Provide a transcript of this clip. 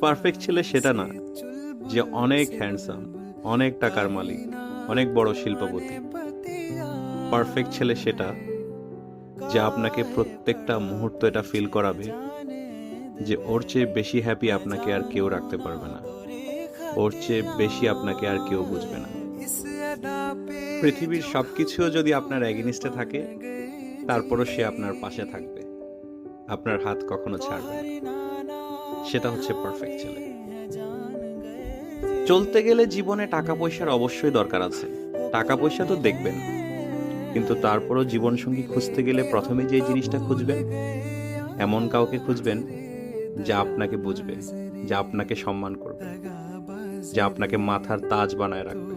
Perfect ছেলে সেটা না যে অনেক হ্যান্ডসাম, অনেক টাকার মালিক, অনেক বড় শিল্পপতি। পারফেক্ট ছেলে সেটা যে আপনাকে প্রত্যেকটা মুহূর্ত এটা ফিল করাবে যে ওর চেয়ে বেশি হ্যাপি আপনাকে আর কেউ রাখতে পারবে না, ওর চেয়ে বেশি আপনাকে আর কেউ বুঝবে না। পৃথিবীর সবকিছুও যদি আপনার এগেনিস্টে থাকে, তারপরও সে আপনার পাশে থাকবে, আপনার হাত কখনো ছাড়বে না। সেটা হচ্ছে পারফেক্ট ছেলে। চলতে গেলে জীবনে টাকা পয়সার অবশ্যই দরকার আছে, টাকা পয়সা তো দেখবেন, কিন্তু তারপরও জীবনসঙ্গী খুঁজতে গেলে প্রথমে যে জিনিসটা খুঁজবেন, এমন কাউকে খুঁজবেন যা আপনাকে বুঝবে, যা আপনাকে সম্মান করবে, যা আপনাকে মাথার তাজ বানায় রাখবে।